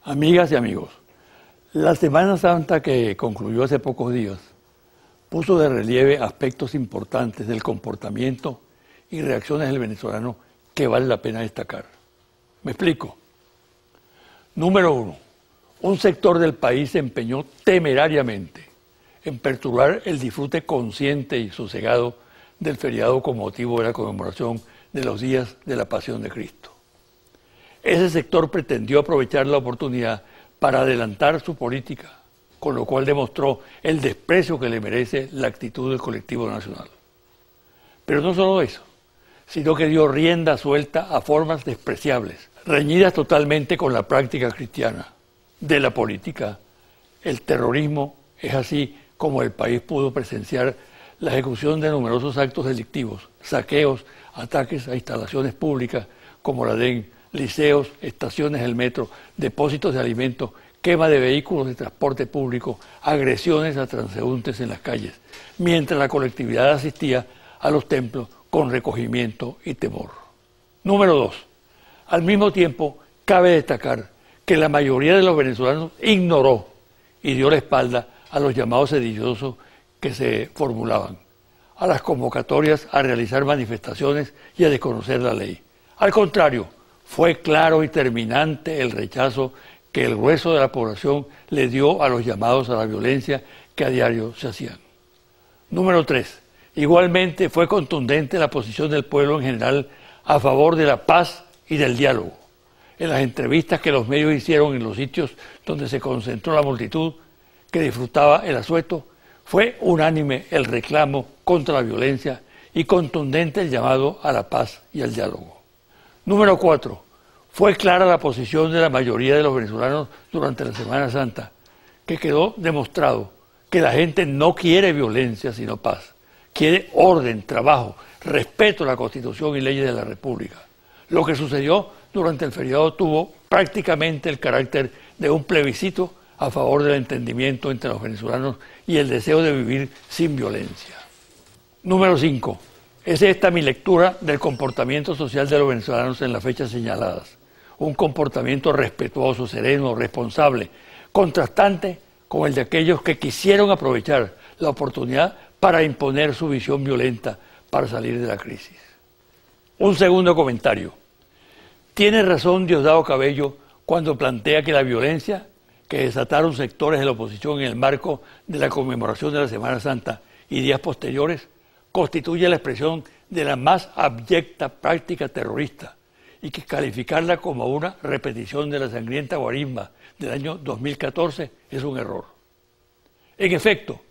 Amigas y amigos, la Semana Santa que concluyó hace pocos días puso de relieve aspectos importantes del comportamiento y reacciones del venezolano que vale la pena destacar. Me explico. Número 1. Un sector del país se empeñó temerariamente en perturbar el disfrute consciente y sosegado del feriado con motivo de la conmemoración de los días de la Pasión de Cristo. Ese sector pretendió aprovechar la oportunidad para adelantar su política, con lo cual demostró el desprecio que le merece la actitud del colectivo nacional. Pero no solo eso, sino que dio rienda suelta a formas despreciables, reñidas totalmente con la práctica cristiana de la política. El terrorismo es así como el país pudo presenciar la ejecución de numerosos actos delictivos, saqueos, ataques a instalaciones públicas como la DEN, liceos, estaciones del metro, depósitos de alimentos, quema de vehículos de transporte público, agresiones a transeúntes en las calles, mientras la colectividad asistía a los templos con recogimiento y temor. Número 2. Al mismo tiempo, cabe destacar que la mayoría de los venezolanos ignoró y dio la espalda a los llamados sediciosos que se formulaban, a las convocatorias a realizar manifestaciones y a desconocer la ley. Al contrario, fue claro y terminante el rechazo que el grueso de la población le dio a los llamados a la violencia que a diario se hacían. Número 3. Igualmente fue contundente la posición del pueblo en general a favor de la paz y del diálogo. En las entrevistas que los medios hicieron en los sitios donde se concentró la multitud que disfrutaba el asueto, fue unánime el reclamo contra la violencia y contundente el llamado a la paz y al diálogo. Número 4. Fue clara la posición de la mayoría de los venezolanos durante la Semana Santa, que quedó demostrado que la gente no quiere violencia sino paz, quiere orden, trabajo, respeto a la Constitución y leyes de la República. Lo que sucedió durante el feriado tuvo prácticamente el carácter de un plebiscito a favor del entendimiento entre los venezolanos y el deseo de vivir sin violencia. Número 5. Es esta mi lectura del comportamiento social de los venezolanos en las fechas señaladas. Un comportamiento respetuoso, sereno, responsable, contrastante con el de aquellos que quisieron aprovechar la oportunidad para imponer su visión violenta para salir de la crisis. Un segundo comentario. Tiene razón Diosdado Cabello cuando plantea que la violencia que desataron sectores de la oposición en el marco de la conmemoración de la Semana Santa y días posteriores constituye la expresión de la más abyecta práctica terrorista y que calificarla como una repetición de la sangrienta guarisma del año 2014 es un error. En efecto,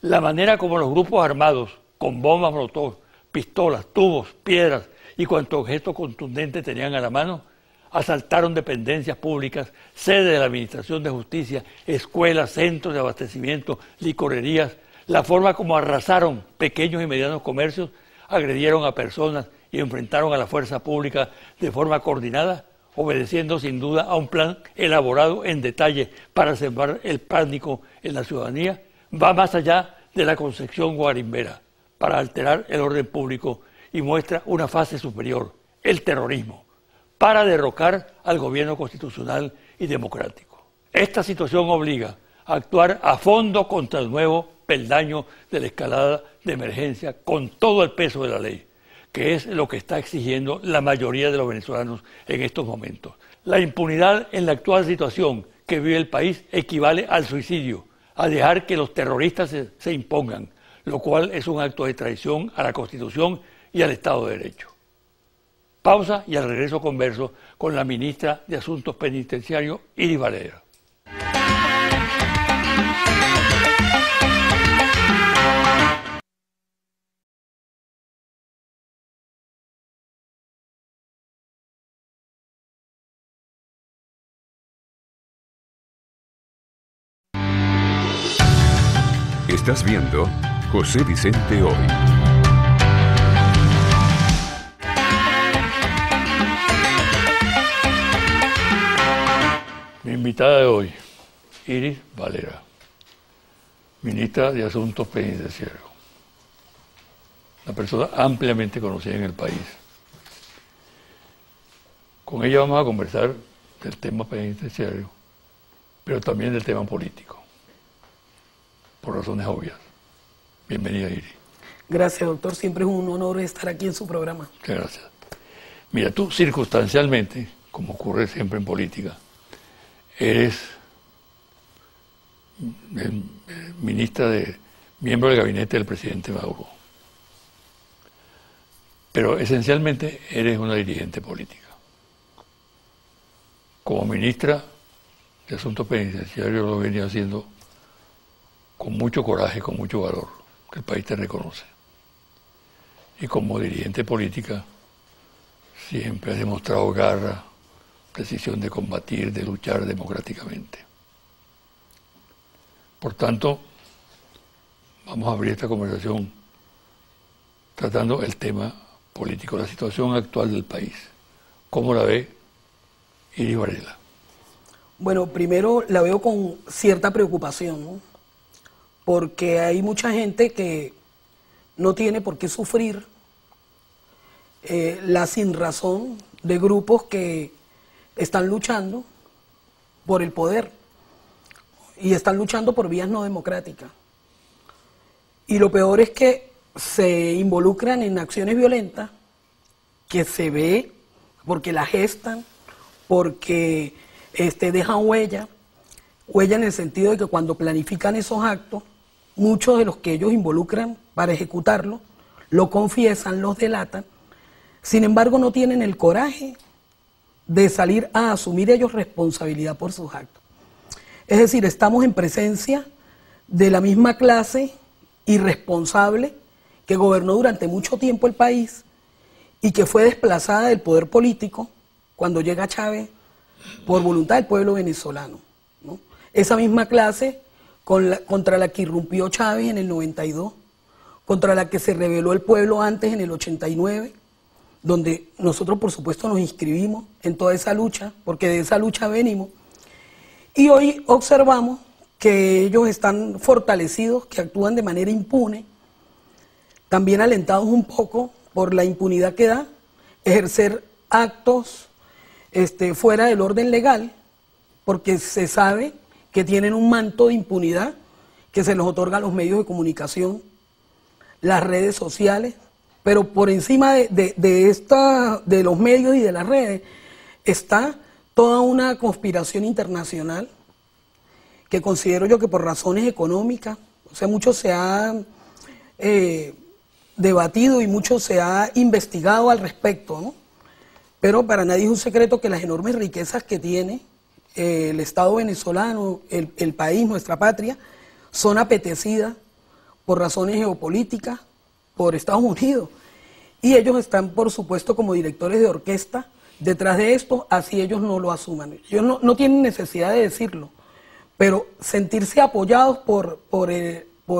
la manera como los grupos armados, con bombas molotov, pistolas, tubos, piedras y cuanto objeto contundente tenían a la mano, asaltaron dependencias públicas, sedes de la Administración de Justicia, escuelas, centros de abastecimiento, licorerías, la forma como arrasaron pequeños y medianos comercios, agredieron a personas y enfrentaron a la fuerza pública de forma coordinada, obedeciendo sin duda a un plan elaborado en detalle para sembrar el pánico en la ciudadanía, va más allá de la concepción guarimbera para alterar el orden público y muestra una fase superior, el terrorismo, para derrocar al gobierno constitucional y democrático. Esta situación obliga a actuar a fondo contra el nuevo peldaño de la escalada de emergencia con todo el peso de la ley, que es lo que está exigiendo la mayoría de los venezolanos en estos momentos. La impunidad en la actual situación que vive el país equivale al suicidio, a dejar que los terroristas se impongan, lo cual es un acto de traición a la Constitución y al Estado de Derecho. Pausa y al regreso converso con la ministra de Asuntos Penitenciarios, Iris Valera. Estás viendo José Vicente Hoy. Mi invitada de hoy, Iris Valera, ministra de Asuntos Penitenciarios. Una persona ampliamente conocida en el país. Con ella vamos a conversar del tema penitenciario pero también del tema político, por razones obvias. Bienvenida, Iris. Gracias, doctor. Siempre es un honor estar aquí en su programa. Muchas gracias. Mira, tú circunstancialmente, como ocurre siempre en política, eres miembro del gabinete del presidente Maduro. Pero esencialmente eres una dirigente política. Como ministra de Asuntos Penitenciarios lo venía haciendo con mucho coraje, con mucho valor, que el país te reconoce. Y como dirigente política siempre has demostrado garra, decisión de combatir, de luchar democráticamente. Por tanto, vamos a abrir esta conversación tratando el tema político, la situación actual del país. ¿Cómo la ve Iris Varela? Bueno, primero la veo con cierta preocupación, ¿no? Porque hay mucha gente que no tiene por qué sufrir la sinrazón de grupos que están luchando por el poder y están luchando por vías no democráticas. Y lo peor es que se involucran en acciones violentas que se ve porque las gestan, porque dejan huella en el sentido de que cuando planifican esos actos, muchos de los que ellos involucran para ejecutarlo, lo confiesan, los delatan, sin embargo no tienen el coraje de salir a asumir ellos responsabilidad por sus actos. Es decir, estamos en presencia de la misma clase irresponsable que gobernó durante mucho tiempo el país y que fue desplazada del poder político cuando llega Chávez por voluntad del pueblo venezolano, ¿no? Esa misma clase contra la que irrumpió Chávez en el 92, contra la que se rebeló el pueblo antes en el 89, donde nosotros por supuesto nos inscribimos en toda esa lucha, porque de esa lucha venimos, y hoy observamos que ellos están fortalecidos, que actúan de manera impune, también alentados un poco por la impunidad que da ejercer actos fuera del orden legal, porque se sabe que tienen un manto de impunidad que se les otorga a los medios de comunicación, las redes sociales, pero por encima de los medios y de las redes está toda una conspiración internacional que considero yo que por razones económicas, o sea, mucho se ha debatido y mucho se ha investigado al respecto, ¿no? Pero para nadie es un secreto que las enormes riquezas que tiene el Estado venezolano, el país, nuestra patria, son apetecidas por razones geopolíticas, por Estados Unidos. Y ellos están, por supuesto, como directores de orquesta detrás de esto, así ellos no lo asuman. Ellos no tienen necesidad de decirlo, pero sentirse apoyados por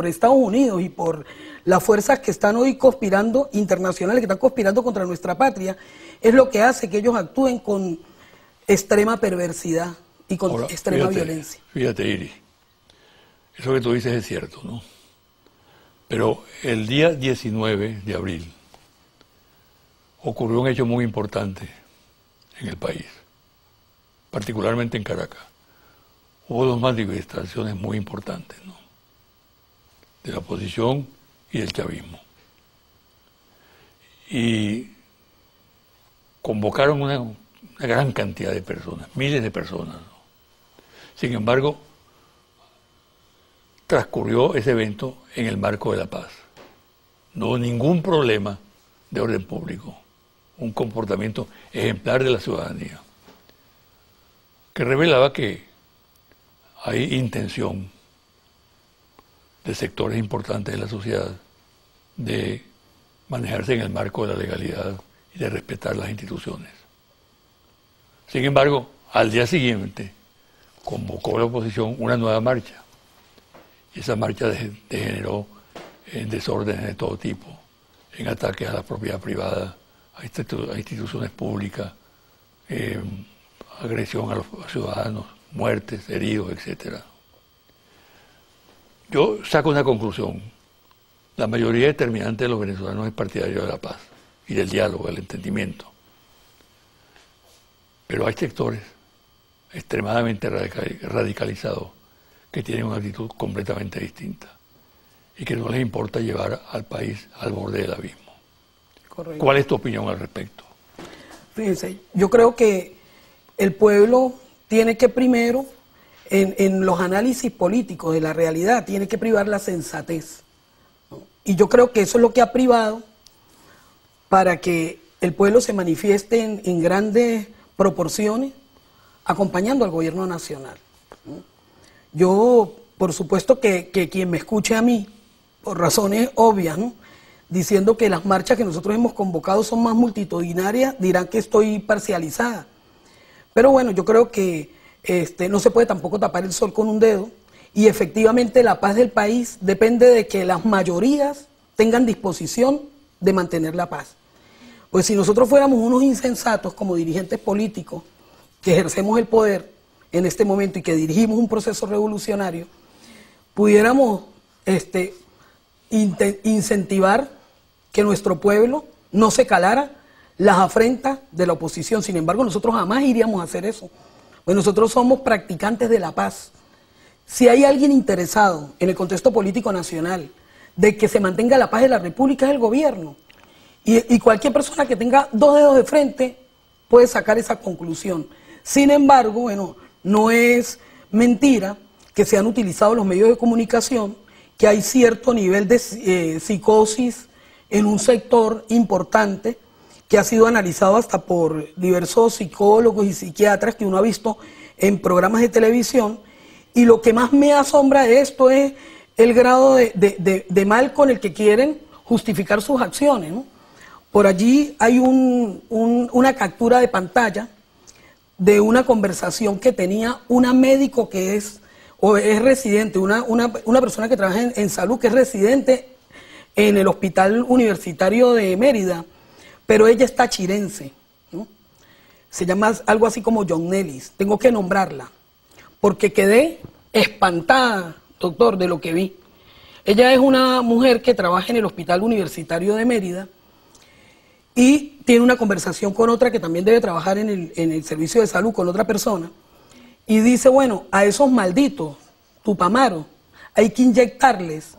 Estados Unidos y por las fuerzas que están hoy conspirando, internacionales, que están conspirando contra nuestra patria, es lo que hace que ellos actúen con extrema perversidad y con extrema violencia. Fíjate, Iris, eso que tú dices es cierto, ¿no? Pero el día 19 de abril ocurrió un hecho muy importante en el país, particularmente en Caracas. Hubo dos manifestaciones muy importantes, ¿no? De la oposición y del chavismo. Y convocaron una gran cantidad de personas, miles de personas, ¿no? Sin embargo, transcurrió ese evento en el marco de la paz. No hubo ningún problema de orden público, un comportamiento ejemplar de la ciudadanía, que revelaba que hay intención de sectores importantes de la sociedad de manejarse en el marco de la legalidad y de respetar las instituciones. Sin embargo, al día siguiente convocó la oposición una nueva marcha, y esa marcha degeneró en desórdenes de todo tipo, en ataques a la propiedad privada, a instituciones públicas, agresión a los ciudadanos, muertes, heridos, etc. Yo saco una conclusión. La mayoría determinante de los venezolanos es partidario de la paz y del diálogo, del entendimiento. Pero hay sectores extremadamente radicalizados que tienen una actitud completamente distinta y que no les importa llevar al país al borde del abismo. Correcto. ¿Cuál es tu opinión al respecto? Fíjense, yo creo que el pueblo tiene que primero, en los análisis políticos de la realidad, tiene que privar la sensatez, ¿no? Y yo creo que eso es lo que ha privado para que el pueblo se manifieste en grandes proporciones acompañando al gobierno nacional, ¿no? Yo, por supuesto que quien me escuche a mí, por razones obvias, ¿no?, diciendo que las marchas que nosotros hemos convocado son más multitudinarias, dirán que estoy parcializada. Pero bueno, yo creo que no se puede tampoco tapar el sol con un dedo, y efectivamente la paz del país depende de que las mayorías tengan disposición de mantener la paz. Pues si nosotros fuéramos unos insensatos como dirigentes políticos que ejercemos el poder en este momento y que dirigimos un proceso revolucionario, pudiéramos incentivar que nuestro pueblo no se calara las afrentas de la oposición. Sin embargo, nosotros jamás iríamos a hacer eso. Pues nosotros somos practicantes de la paz. Si hay alguien interesado en el contexto político nacional de que se mantenga la paz de la República, es el gobierno. Y cualquier persona que tenga dos dedos de frente puede sacar esa conclusión. Sin embargo, bueno, no es mentira que se han utilizado los medios de comunicación, que hay cierto nivel de psicosis en un sector importante que ha sido analizado hasta por diversos psicólogos y psiquiatras que uno ha visto en programas de televisión, y lo que más me asombra de esto es el grado de mal con el que quieren justificar sus acciones, ¿no? Por allí hay una captura de pantalla de una conversación que tenía una médico que es residente, una persona que trabaja en salud, que es residente en el Hospital Universitario de Mérida, pero ella es tachirense, ¿no? Se llama algo así como John Nellis. Tengo que nombrarla, porque quedé espantada, doctor, de lo que vi. Ella es una mujer que trabaja en el Hospital Universitario de Mérida y tiene una conversación con otra que también debe trabajar en el servicio de salud, con otra persona, y dice, bueno, a esos malditos tupamaros hay que inyectarles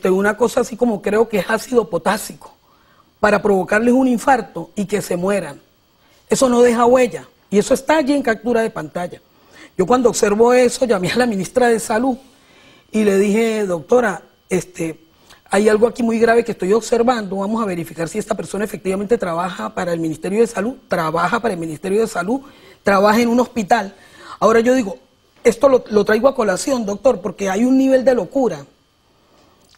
una cosa así como, creo que es ácido potásico, para provocarles un infarto y que se mueran. Eso no deja huella, y eso está allí en captura de pantalla. Yo cuando observo eso llamé a la ministra de Salud y le dije, doctora, hay algo aquí muy grave que estoy observando, vamos a verificar si esta persona efectivamente trabaja para el Ministerio de Salud, trabaja en un hospital. Ahora yo digo, esto lo traigo a colación, doctor, porque hay un nivel de locura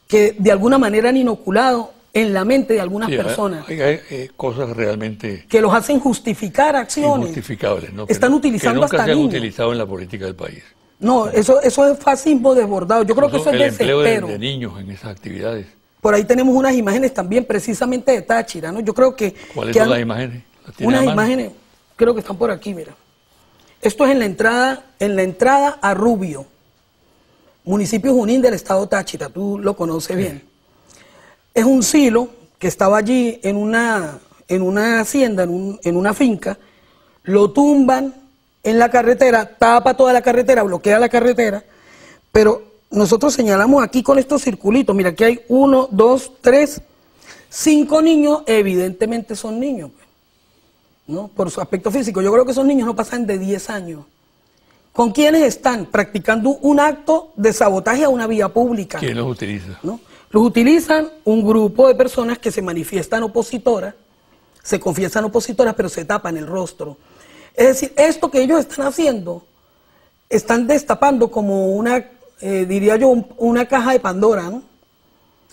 que de alguna manera han inoculado en la mente de algunas personas. Hay cosas realmente que los hacen justificar acciones. Injustificables, ¿no? Están utilizando hasta niños. Que nunca se han utilizado en la política del país. No, eso es fascismo desbordado. Yo creo que eso es desespero. El empleo de niños en esas actividades. Por ahí tenemos unas imágenes también precisamente de Táchira, ¿no? Yo creo que... ¿Cuáles son las imágenes? Unas imágenes, creo que están por aquí, mira. Esto es en la entrada a Rubio, municipio Junín del estado Táchira, tú lo conoces bien. Es un silo que estaba allí en una hacienda, en una finca, lo tumban en la carretera, tapa toda la carretera, bloquea la carretera, pero nosotros señalamos aquí con estos circulitos, mira, aquí hay 1, 2, 3, 5 niños, evidentemente son niños, ¿no? Por su aspecto físico. Yo creo que esos niños no pasan de 10 años. ¿Con quiénes están? Practicando un acto de sabotaje a una vía pública. ¿Quién los utiliza? ¿No? Los utilizan un grupo de personas que se manifiestan opositoras, se confiesan opositoras, pero se tapan el rostro. Es decir, esto que ellos están haciendo, están destapando como una, diría yo, una caja de Pandora, ¿no?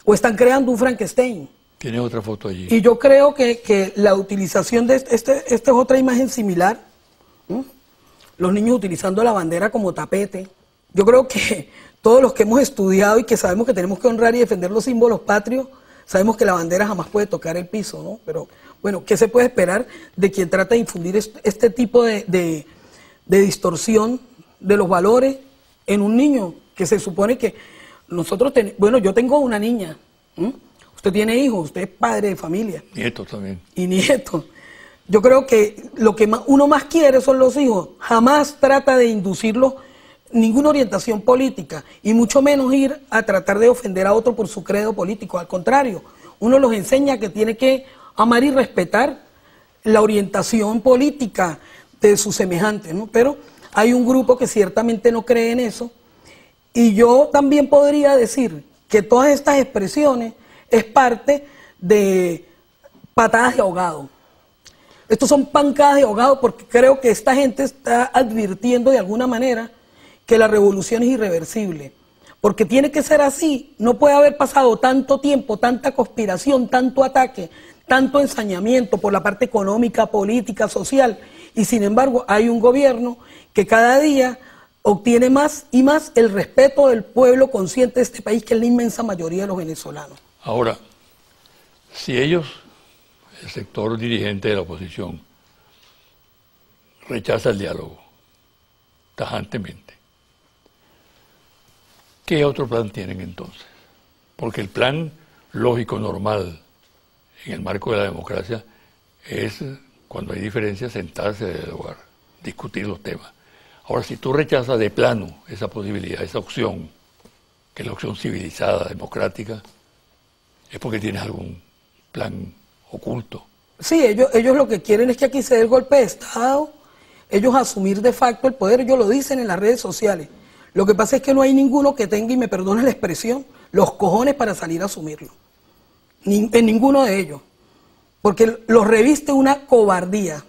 O están creando un Frankenstein. Tiene otra foto allí. Y yo creo que la utilización de esta es otra imagen similar, ¿no? Los niños utilizando la bandera como tapete. Yo creo que todos los que hemos estudiado y que sabemos que tenemos que honrar y defender los símbolos patrios, sabemos que la bandera jamás puede tocar el piso, ¿no? Pero bueno, ¿qué se puede esperar de quien trata de infundir este tipo de distorsión de los valores en un niño? Que se supone que nosotros tenemos, bueno, yo tengo una niña, ¿m? Usted tiene hijos, usted es padre de familia. Nietos también. Y nietos. Yo creo que lo que uno más quiere son los hijos. Jamás trata de inducirlos ninguna orientación política y mucho menos ir a tratar de ofender a otro por su credo político. Al contrario, uno los enseña que tiene que amar y respetar la orientación política de sus semejantes, ¿no? Pero hay un grupo que ciertamente no cree en eso, y yo también podría decir que todas estas expresiones es parte de patadas de ahogado. Estos son pancadas de ahogado porque creo que esta gente está advirtiendo de alguna manera que la revolución es irreversible. Porque tiene que ser así, no puede haber pasado tanto tiempo, tanta conspiración, tanto ataque, tanto ensañamiento por la parte económica, política, social, y sin embargo hay un gobierno que cada día obtiene más y más el respeto del pueblo consciente de este país, que es la inmensa mayoría de los venezolanos. Ahora, si ellos, el sector dirigente de la oposición, rechaza el diálogo tajantemente, ¿qué otro plan tienen entonces? Porque el plan lógico, normal, en el marco de la democracia, es, cuando hay diferencias, sentarse a dialogar, discutir los temas. Ahora, si tú rechazas de plano esa posibilidad, esa opción, que es la opción civilizada, democrática, es porque tienes algún plan oculto. Sí, ellos lo que quieren es que aquí se dé el golpe de Estado, ellos asumir de facto el poder, ellos lo dicen en las redes sociales. Lo que pasa es que no hay ninguno que tenga, y me perdona la expresión, los cojones para salir a asumirlo. En ninguno de ellos. Porque los reviste una cobardía.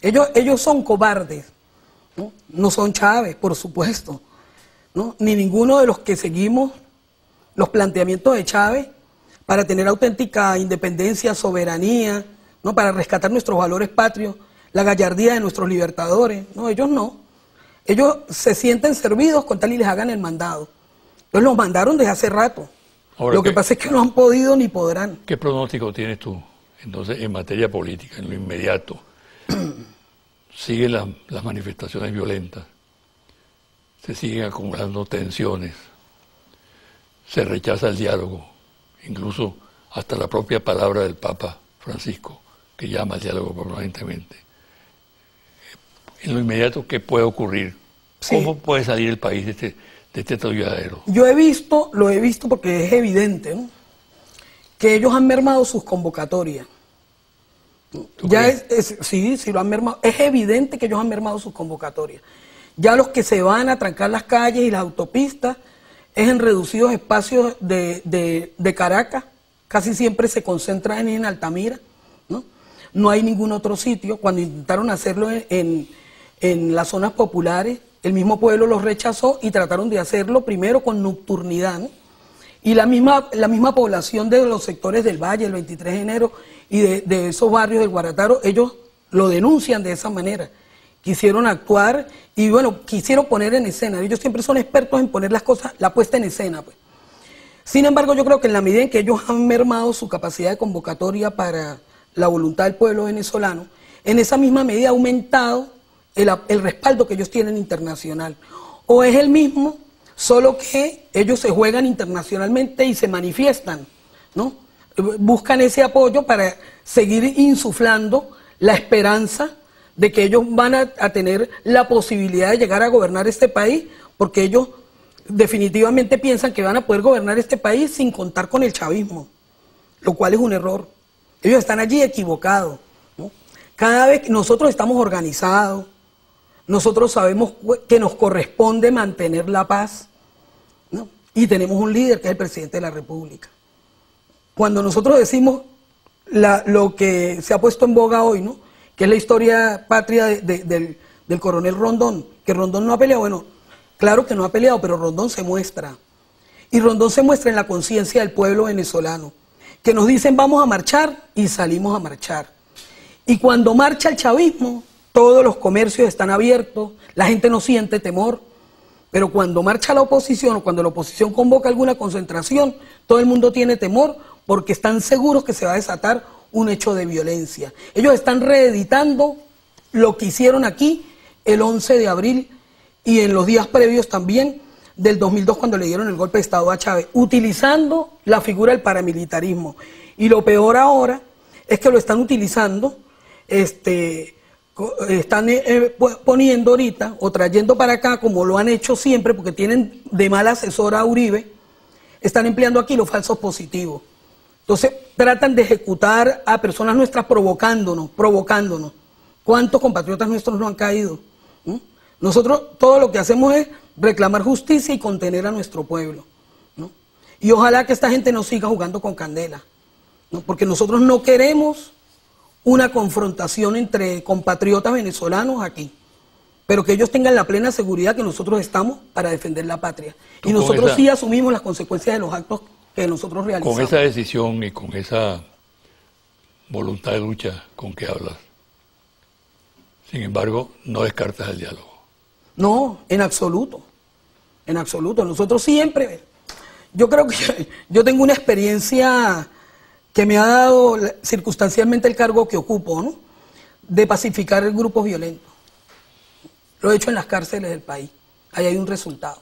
Ellos son cobardes. No son Chávez, por supuesto, ¿no? Ni ninguno de los que seguimos los planteamientos de Chávez para tener auténtica independencia, soberanía, ¿no? Para rescatar nuestros valores patrios, la gallardía de nuestros libertadores. No, ellos no. Ellos se sienten servidos con tal y les hagan el mandado. Entonces los mandaron desde hace rato. Ahora, lo que pasa es que no han podido ni podrán. ¿Qué pronóstico tienes tú, entonces, en materia política, en lo inmediato? Siguen las manifestaciones violentas, se siguen acumulando tensiones, se rechaza el diálogo, incluso hasta la propia palabra del Papa Francisco, que llama al diálogo permanentemente. En lo inmediato, ¿qué puede ocurrir? ¿Cómo puede salir el país de este atolladero? Yo lo he visto porque es evidente, ¿no? Que ellos han mermado sus convocatorias. Ya sí, lo han mermado. Es evidente que ellos han mermado sus convocatorias. Ya los que se van a trancar las calles y las autopistas es en reducidos espacios de Caracas. Casi siempre se concentran en Altamira, ¿no? No hay ningún otro sitio. Cuando intentaron hacerlo en las zonas populares, el mismo pueblo los rechazó y trataron de hacerlo primero con nocturnidad, ¿no? Y la misma población de los sectores del Valle, el 23 de enero, y de esos barrios del Guarataro, ellos lo denuncian de esa manera. Quisieron actuar y, bueno, quisieron poner en escena. Ellos siempre son expertos en poner las cosas, la puesta en escena, pues. Sin embargo, yo creo que en la medida en que ellos han mermado su capacidad de convocatoria para la voluntad del pueblo venezolano, en esa misma medida ha aumentado el respaldo que ellos tienen internacional. O es el mismo, solo que ellos se juegan internacionalmente y se manifiestan, ¿no? Buscan ese apoyo para seguir insuflando la esperanza de que ellos van a tener la posibilidad de llegar a gobernar este país, porque ellos definitivamente piensan que van a poder gobernar este país sin contar con el chavismo, lo cual es un error. Ellos están allí equivocados, ¿no? Cada vez que nosotros estamos organizados, nosotros sabemos que nos corresponde mantener la paz, ¿no? Y tenemos un líder que es el presidente de la República. Cuando nosotros decimos lo que se ha puesto en boga hoy, ¿no? Que es la historia patria del coronel Rondón, que Rondón no ha peleado, bueno, claro que no ha peleado, pero Rondón se muestra. Y Rondón se muestra en la conciencia del pueblo venezolano, que nos dicen vamos a marchar y salimos a marchar. Y cuando marcha el chavismo, todos los comercios están abiertos, la gente no siente temor. Pero cuando marcha la oposición o cuando la oposición convoca alguna concentración, todo el mundo tiene temor porque están seguros que se va a desatar un hecho de violencia. Ellos están reeditando lo que hicieron aquí el 11 de abril y en los días previos también del 2002 cuando le dieron el golpe de Estado a Chávez, utilizando la figura del paramilitarismo. Y lo peor ahora es que lo están utilizando están poniendo ahorita o trayendo para acá, como lo han hecho siempre, porque tienen de mal asesor a Uribe, están empleando aquí los falsos positivos. Entonces tratan de ejecutar a personas nuestras provocándonos. ¿Cuántos compatriotas nuestros no han caído? Nosotros todo lo que hacemos es reclamar justicia y contener a nuestro pueblo, ¿no? Y ojalá que esta gente no siga jugando con candela, ¿no? Porque nosotros no queremos una confrontación entre compatriotas venezolanos aquí, pero que ellos tengan la plena seguridad que nosotros estamos para defender la patria. Y nosotros sí asumimos las consecuencias de los actos que nosotros realizamos. Con esa decisión y con esa voluntad de lucha con que hablas, sin embargo, no descartas el diálogo. No, en absoluto. En absoluto. Nosotros siempre... Yo creo que yo tengo una experiencia que me ha dado circunstancialmente el cargo que ocupo, ¿no? De pacificar grupos violentos. Lo he hecho en las cárceles del país. Ahí hay un resultado,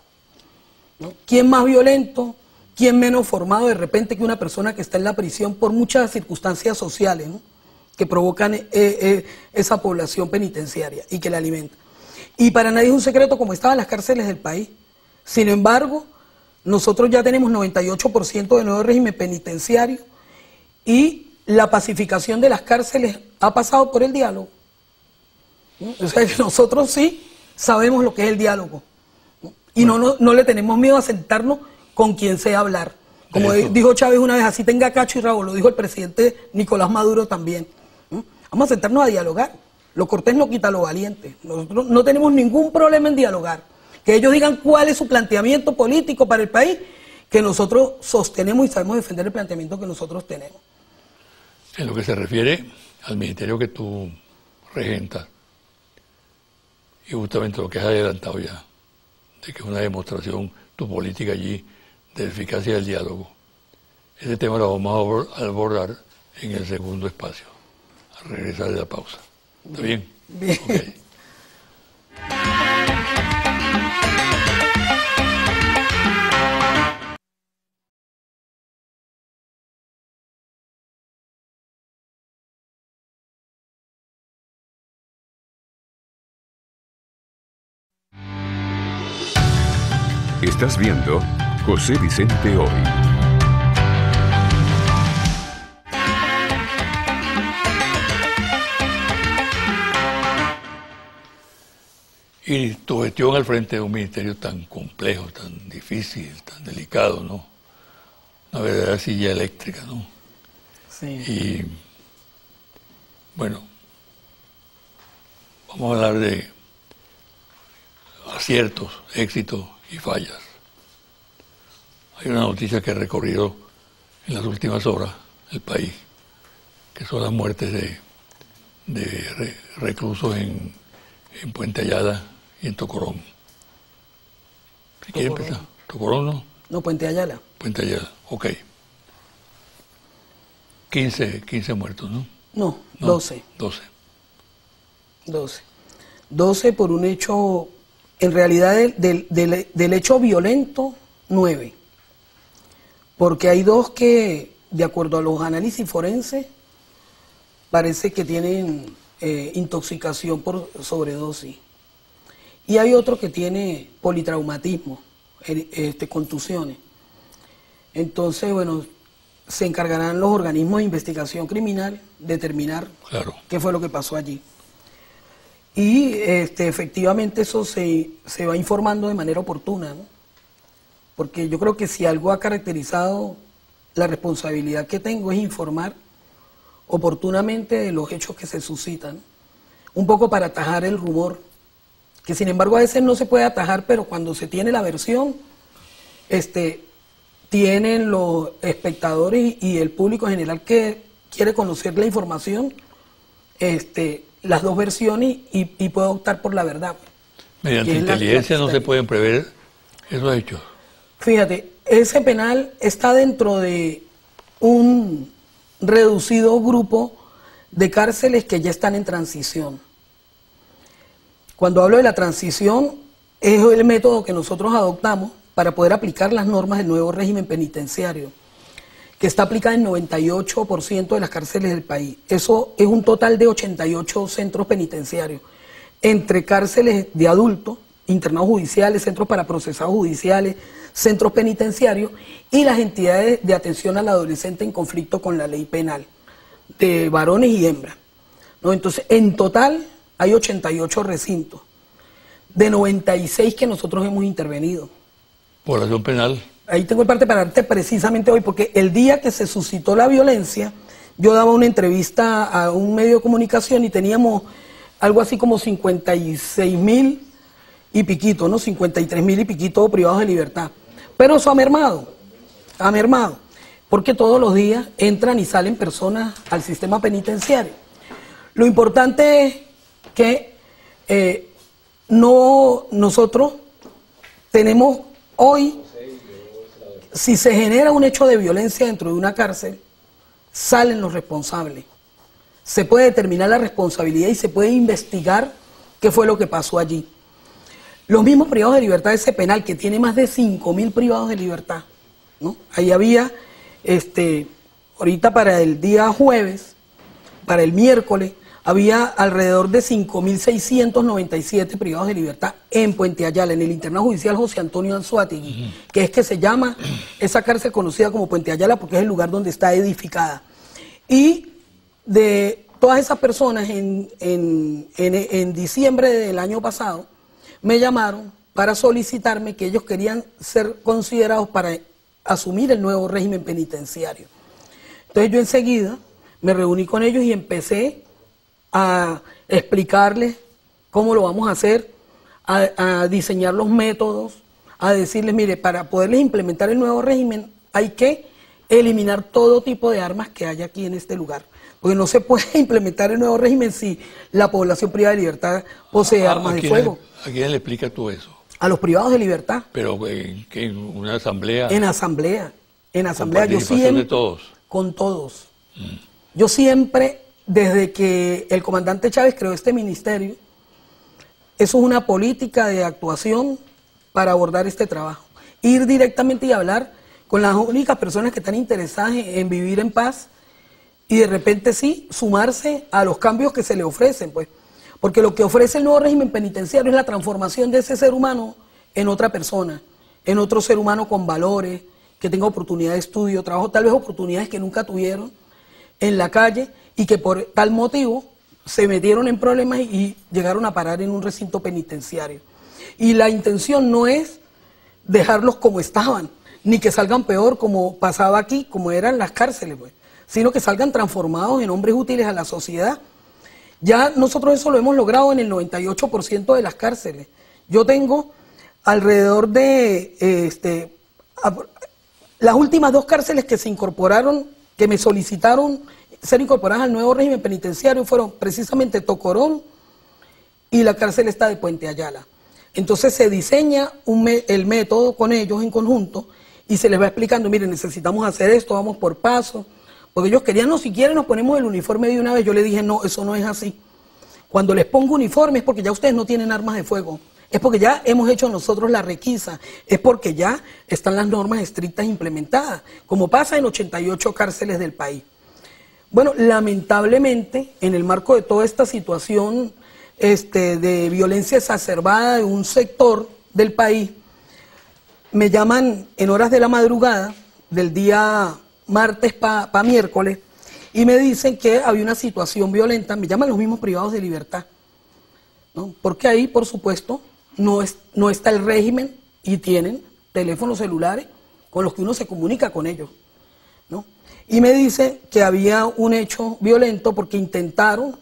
¿no? ¿Quién más violento? ¿Quién menos formado de repente que una persona que está en la prisión por muchas circunstancias sociales, ¿no? Que provocan esa población penitenciaria y que la alimenta? Y para nadie es un secreto cómo estaban las cárceles del país. Sin embargo, nosotros ya tenemos 98% de nuevo régimen penitenciario y la pacificación de las cárceles ha pasado por el diálogo, ¿no? O sea que nosotros sí sabemos lo que es el diálogo, ¿no? Y no le tenemos miedo a sentarnos con quien sea hablar. Como dijo Chávez una vez, así tenga cacho y rabo, lo dijo el presidente Nicolás Maduro también, ¿no? Vamos a sentarnos a dialogar. Lo cortés no quita lo valiente. Nosotros no tenemos ningún problema en dialogar. Que ellos digan cuál es su planteamiento político para el país, que nosotros sostenemos y sabemos defender el planteamiento que nosotros tenemos. En lo que se refiere al ministerio que tú regentas, y justamente lo que has adelantado ya, de que es una demostración tu política allí de eficacia del diálogo, ese tema lo vamos a abordar en el segundo espacio, al regresar de la pausa. ¿Está bien? Bien. Okay. Estás viendo José Vicente Hoy. Y tu gestión al frente de un ministerio tan complejo, tan difícil, tan delicado, ¿no? Una verdadera silla eléctrica, ¿no? Sí. Y bueno, vamos a hablar de aciertos, éxitos y fallas. Hay una noticia que ha recorrido en las últimas horas el país, que son las muertes de reclusos en Puente Ayala y en Tocorón. Si quiere empezar. ¿Tocorón no? No, Puente Ayala. Puente Ayala, ok. 15 muertos, ¿no? No, 12. 12. 12 por un hecho, en realidad del hecho violento, 9. Porque hay 2 que, de acuerdo a los análisis forenses, parece que tienen intoxicación por sobredosis. Y hay otro que tiene politraumatismo, contusiones. Entonces, bueno, se encargarán los organismos de investigación criminal de determinar qué fue lo que pasó allí. Y efectivamente eso se va informando de manera oportuna, ¿no? Porque yo creo que si algo ha caracterizado la responsabilidad que tengo es informar oportunamente de los hechos que se suscitan, un poco para atajar el rumor, que sin embargo a veces no se puede atajar, pero cuando se tiene la versión, tienen los espectadores y el público en general que quiere conocer la información, las 2 versiones y puede optar por la verdad. Mediante inteligencia no se pueden prever esos hechos. Fíjate, ese penal está dentro de un reducido grupo de cárceles que ya están en transición. Cuando hablo de la transición, es el método que nosotros adoptamos para poder aplicar las normas del nuevo régimen penitenciario, que está aplicada en 98% de las cárceles del país. Eso es un total de 88 centros penitenciarios, entre cárceles de adultos, internados judiciales, centros para procesados judiciales, centros penitenciarios y las entidades de atención al adolescente en conflicto con la ley penal, de varones y hembras, ¿no? Entonces, en total hay 88 recintos, de 96 que nosotros hemos intervenido. Población penal. Ahí tengo el parte para darte precisamente hoy, porque el día que se suscitó la violencia, yo daba una entrevista a un medio de comunicación y teníamos algo así como 56.000 y piquito, ¿no? 53.000 y piquito privados de libertad. Pero eso ha mermado, porque todos los días entran y salen personas al sistema penitenciario. Lo importante es que nosotros tenemos hoy, si se genera un hecho de violencia dentro de una cárcel, salen los responsables. Se puede determinar la responsabilidad y se puede investigar qué fue lo que pasó allí. Los mismos privados de libertad de ese penal, que tiene más de 5.000 privados de libertad, ¿no? Ahí había, ahorita para el día jueves, para el miércoles, había alrededor de 5.697 privados de libertad en Puente Ayala, en el internado judicial José Antonio Anzoátegui, que es que se llama esa cárcel conocida como Puente Ayala porque es el lugar donde está edificada. Y de todas esas personas en diciembre del año pasado, me llamaron para solicitarme que ellos querían ser considerados para asumir el nuevo régimen penitenciario. Entonces yo enseguida me reuní con ellos y empecé a explicarles cómo lo vamos a hacer, a diseñar los métodos, a decirles, mire, para poderles implementar el nuevo régimen hay que eliminar todo tipo de armas que haya aquí en este lugar. Porque no se puede implementar el nuevo régimen si la población privada de libertad posee armas de fuego. ¿A quién le explicas tú eso? A los privados de libertad. Pero que en una asamblea. En asamblea. En asamblea. Con participación de todos. Con todos. Yo siempre, desde que el comandante Chávez creó este ministerio, eso es una política de actuación para abordar este trabajo. Ir directamente y hablar con las únicas personas que están interesadas en vivir en paz y de repente sí, sumarse a los cambios que se le ofrecen, pues. Porque lo que ofrece el nuevo régimen penitenciario es la transformación de ese ser humano en otra persona, en otro ser humano con valores, que tenga oportunidad de estudio, trabajo, tal vez oportunidades que nunca tuvieron en la calle y que por tal motivo se metieron en problemas y llegaron a parar en un recinto penitenciario. Y la intención no es dejarlos como estaban, ni que salgan peor como pasaba aquí, como eran las cárceles, pues, sino que salgan transformados en hombres útiles a la sociedad. Ya nosotros eso lo hemos logrado en el 98% de las cárceles. Yo tengo alrededor de las últimas 2 cárceles que se incorporaron, que me solicitaron ser incorporadas al nuevo régimen penitenciario, fueron precisamente Tocorón y la cárcel esta de Puente Ayala. Entonces se diseña el método con ellos en conjunto y se les va explicando, miren, necesitamos hacer esto, vamos por paso. Porque ellos querían, no, si quieren nos ponemos el uniforme de una vez. Yo le dije, no, eso no es así. Cuando les pongo uniforme es porque ya ustedes no tienen armas de fuego. Es porque ya hemos hecho nosotros la requisa. Es porque ya están las normas estrictas implementadas, como pasa en 88 cárceles del país. Bueno, lamentablemente, en el marco de toda esta situación de violencia exacerbada de un sector del país, me llaman en horas de la madrugada del día martes para miércoles, y me dicen que había una situación violenta, me llaman los mismos privados de libertad, ¿no? Porque ahí, por supuesto, no está el régimen y tienen teléfonos celulares con los que uno se comunica con ellos, ¿no? Y me dicen que había un hecho violento porque intentaron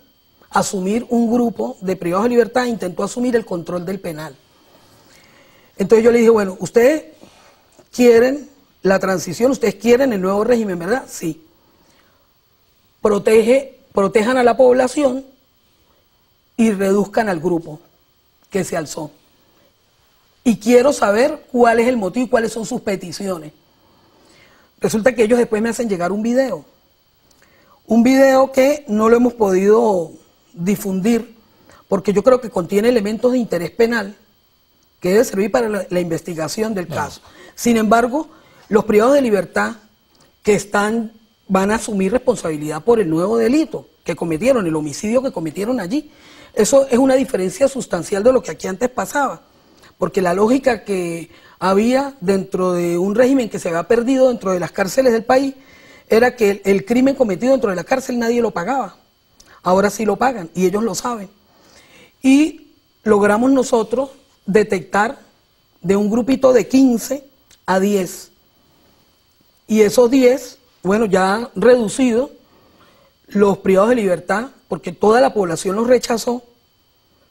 asumir un grupo de privados de libertad, intentó asumir el control del penal. Entonces yo le dije, bueno, ustedes quieren la transición, ustedes quieren el nuevo régimen, ¿verdad? Sí. Protejan a la población y reduzcan al grupo que se alzó. Y quiero saber cuál es el motivo y cuáles son sus peticiones. Resulta que ellos después me hacen llegar un video que no lo hemos podido difundir porque yo creo que contiene elementos de interés penal que debe servir para la investigación del caso. Sin embargo, los privados de libertad que van a asumir responsabilidad por el nuevo delito que cometieron, el homicidio que cometieron allí. Eso es una diferencia sustancial de lo que aquí antes pasaba, porque la lógica que había dentro de un régimen que se había perdido dentro de las cárceles del país era que el crimen cometido dentro de la cárcel nadie lo pagaba. Ahora sí lo pagan y ellos lo saben. Y logramos nosotros detectar de un grupito de 15 a 10. Y esos 10, bueno, ya reducidos, los privados de libertad, porque toda la población los rechazó,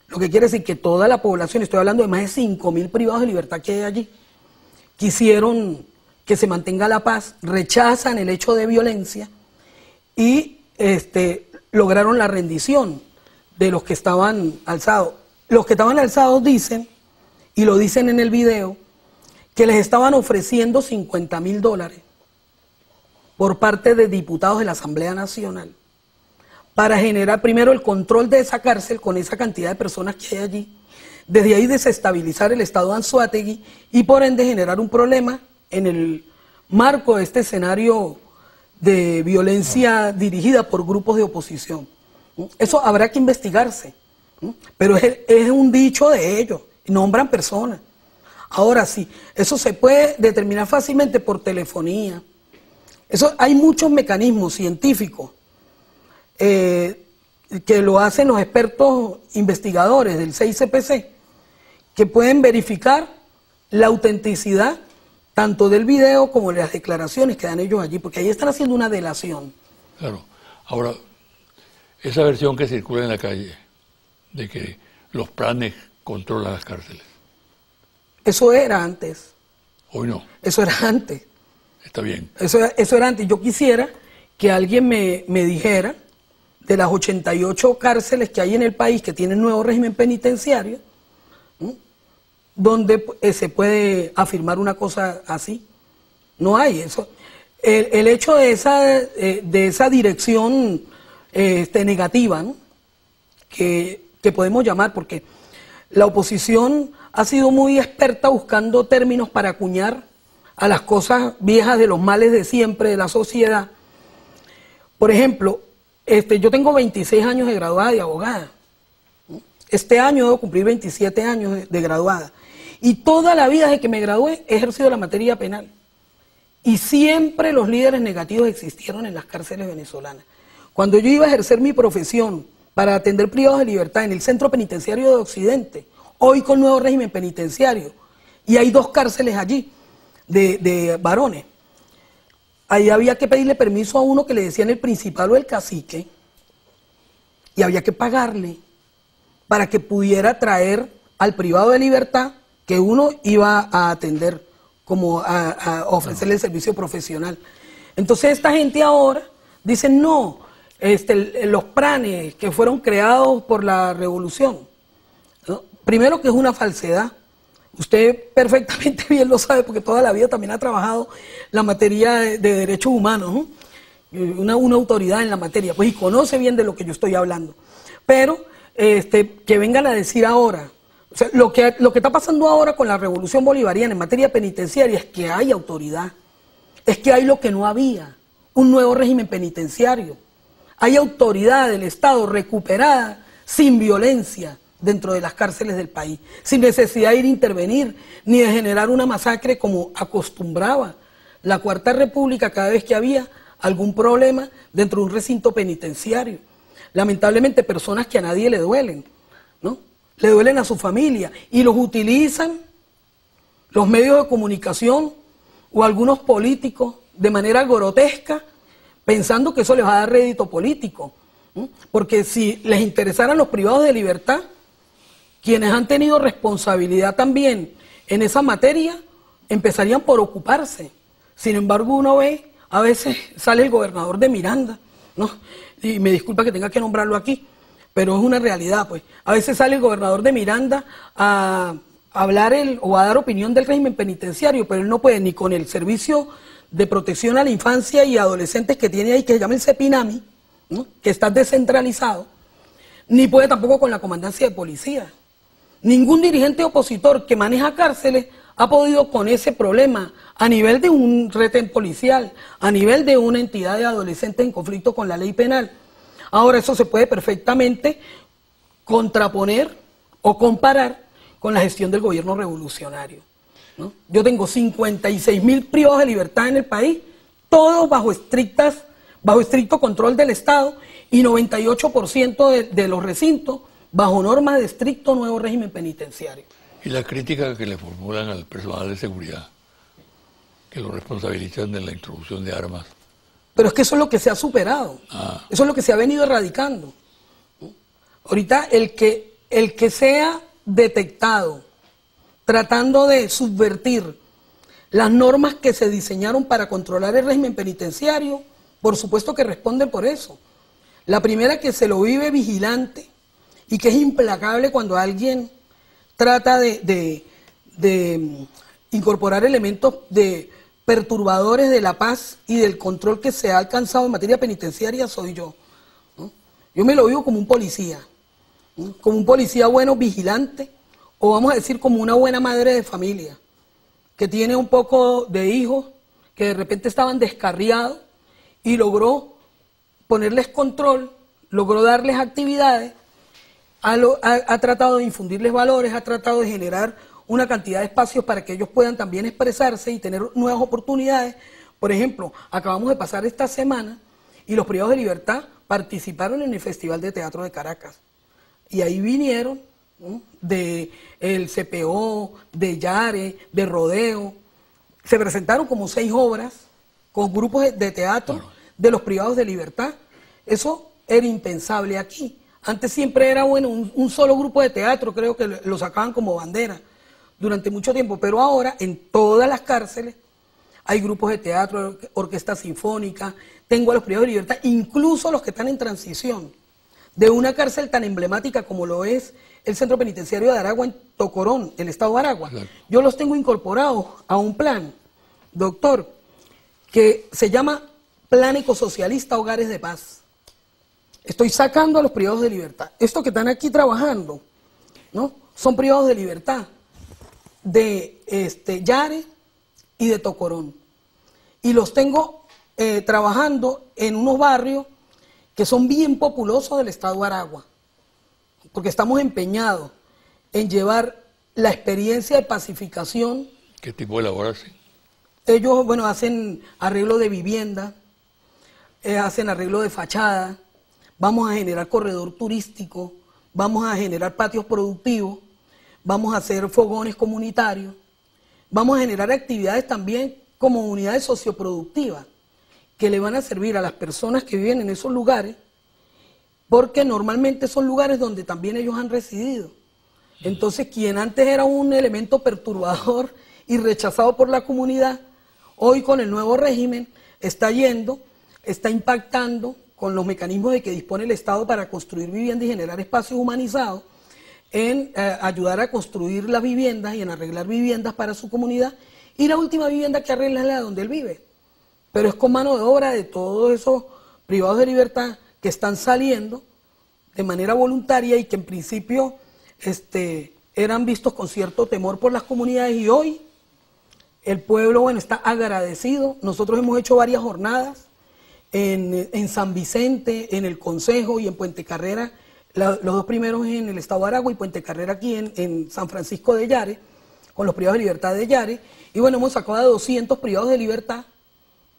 lo que quiere decir que toda la población, estoy hablando de más de 5.000 privados de libertad que hay allí, quisieron que se mantenga la paz, rechazan el hecho de violencia y lograron la rendición de los que estaban alzados. Los que estaban alzados dicen, y lo dicen en el video, que les estaban ofreciendo $50.000 por parte de diputados de la Asamblea Nacional para generar primero el control de esa cárcel con esa cantidad de personas que hay allí, desde ahí desestabilizar el estado de Anzoátegui y por ende generar un problema en el marco de este escenario de violencia dirigida por grupos de oposición. Eso habrá que investigarse, pero es un dicho de ellos, nombran personas. Ahora sí, eso se puede determinar fácilmente por telefonía. Hay muchos mecanismos científicos que lo hacen los expertos investigadores del CICPC, que pueden verificar la autenticidad tanto del video como de las declaraciones que dan ellos allí, porque ahí están haciendo una delación. Claro. Ahora, esa versión que circula en la calle, de que los planes controlan las cárceles. Eso era antes. Hoy no. Eso era antes. Está bien. Eso era antes. Yo quisiera que alguien me dijera, de las 88 cárceles que hay en el país que tienen nuevo régimen penitenciario, donde se puede afirmar una cosa así. No hay eso. El hecho de esa dirección negativa, ¿no? que podemos llamar, porque la oposición ha sido muy experta buscando términos para acuñar a las cosas viejas de los males de siempre de la sociedad. Por ejemplo, yo tengo 26 años de graduada de abogada. Este año debo cumplir 27 años de graduada. Y toda la vida desde que me gradué he ejercido la materia penal. Y siempre los líderes negativos existieron en las cárceles venezolanas. Cuando yo iba a ejercer mi profesión para atender privados de libertad en el Centro Penitenciario de Occidente, hoy con nuevo régimen penitenciario, y hay 2 cárceles allí de varones, ahí había que pedirle permiso a uno que le decían el principal o el cacique, y había que pagarle para que pudiera traer al privado de libertad que uno iba a atender, como a ofrecerle el servicio profesional. Entonces esta gente ahora dice, no, los planes que fueron creados por la revolución, ¿no? Primero que es una falsedad. Usted perfectamente bien lo sabe porque toda la vida también ha trabajado la materia de derechos humanos, ¿no? Una autoridad en la materia, pues, y conoce bien de lo que yo estoy hablando. Pero que vengan a decir ahora, o sea, lo que está pasando ahora con la revolución bolivariana en materia penitenciaria es que hay autoridad, es que hay lo que no había, un nuevo régimen penitenciario. Hay autoridad del Estado recuperada sin violencia dentro de las cárceles del país, sin necesidad de ir a intervenir, ni de generar una masacre como acostumbraba la Cuarta República cada vez que había algún problema dentro de un recinto penitenciario. Lamentablemente personas que a nadie le duelen, ¿no? Le duelen a su familia y los utilizan los medios de comunicación o algunos políticos de manera grotesca, pensando que eso les va a dar rédito político, ¿no? Porque si les interesaran los privados de libertad, quienes han tenido responsabilidad también en esa materia, empezarían por ocuparse. Sin embargo, uno ve, a veces sale el gobernador de Miranda, ¿no? Y me disculpa que tenga que nombrarlo aquí, pero es una realidad, pues. A veces sale el gobernador de Miranda a hablar o a dar opinión del régimen penitenciario, pero él no puede ni con el servicio de protección a la infancia y adolescentes que tiene ahí, que se llama el CEPINAMI, ¿no? Que está descentralizado, ni puede tampoco con la comandancia de policía. Ningún dirigente opositor que maneja cárceles ha podido con ese problema a nivel de un retén policial, a nivel de una entidad de adolescentes en conflicto con la ley penal. Ahora eso se puede perfectamente contraponer o comparar con la gestión del gobierno revolucionario, ¿no? Yo tengo 56.000 privados de libertad en el país, todos bajo estricto control del Estado, y 98% de los recintos bajo normas de estricto nuevo régimen penitenciario. Y la crítica que le formulan al personal de seguridad, que lo responsabilizan de la introducción de armas. Pero es que eso es lo que se ha superado, eso es lo que se ha venido erradicando. Ahorita el que sea detectado tratando de subvertir las normas que se diseñaron para controlar el régimen penitenciario, por supuesto que responden por eso. La primera, que se lo vive vigilante y que es implacable cuando alguien trata de incorporar elementos de perturbadores de la paz y del control que se ha alcanzado en materia penitenciaria, soy yo, ¿no? Yo me lo vivo como un policía, ¿no? Como un policía bueno, vigilante, o vamos a decir como una buena madre de familia, que tiene un poco de hijos que de repente estaban descarriados y logró ponerles control, logró darles actividades, ha tratado de infundirles valores, ha tratado de generar una cantidad de espacios para que ellos puedan también expresarse y tener nuevas oportunidades. Por ejemplo, acabamos de pasar esta semana y los privados de libertad participaron en el Festival de Teatro de Caracas. Y ahí vinieron, ¿no?, de el CPO, de Yare, de Rodeo. Se presentaron como 6 obras con grupos de teatro de los privados de libertad. Eso era impensable aquí. Antes siempre era, bueno, un solo grupo de teatro, creo que lo sacaban como bandera durante mucho tiempo, pero ahora en todas las cárceles hay grupos de teatro, orquesta sinfónica, tengo a los privados de libertad, incluso los que están en transición de una cárcel tan emblemática como lo es el Centro Penitenciario de Aragua en Tocorón, el estado de Aragua. Claro. Yo los tengo incorporados a un plan, doctor, que se llama Plan Ecosocialista Hogares de Paz. Estoy sacando a los privados de libertad. Estos que están aquí trabajando, ¿no?, son privados de libertad de Yare y de Tocorón. Y los tengo trabajando en unos barrios que son bien populosos del estado de Aragua, porque estamos empeñados en llevar la experiencia de pacificación. ¿Qué tipo de labor hacen? Ellos, bueno, hacen arreglo de vivienda, hacen arreglo de fachada, vamos a generar corredor turístico, vamos a generar patios productivos, vamos a hacer fogones comunitarios, vamos a generar actividades también como unidades socioproductivas que le van a servir a las personas que viven en esos lugares, porque normalmente son lugares donde también ellos han residido. Entonces, quien antes era un elemento perturbador y rechazado por la comunidad, hoy con el nuevo régimen está impactando con los mecanismos de que dispone el Estado para construir viviendas y generar espacios humanizados, en ayudar a construir las viviendas y en arreglar viviendas para su comunidad, y la última vivienda que arregla es la donde él vive. Pero es con mano de obra de todos esos privados de libertad que están saliendo de manera voluntaria y que en principio eran vistos con cierto temor por las comunidades, y hoy el pueblo, bueno, está agradecido. Nosotros hemos hecho varias jornadas en San Vicente, en el Consejo y en Puente Carrera, los 2 primeros en el estado de Aragua y Puente Carrera aquí en San Francisco de Yare, con los privados de libertad de Yare. Y bueno, hemos sacado a 200 privados de libertad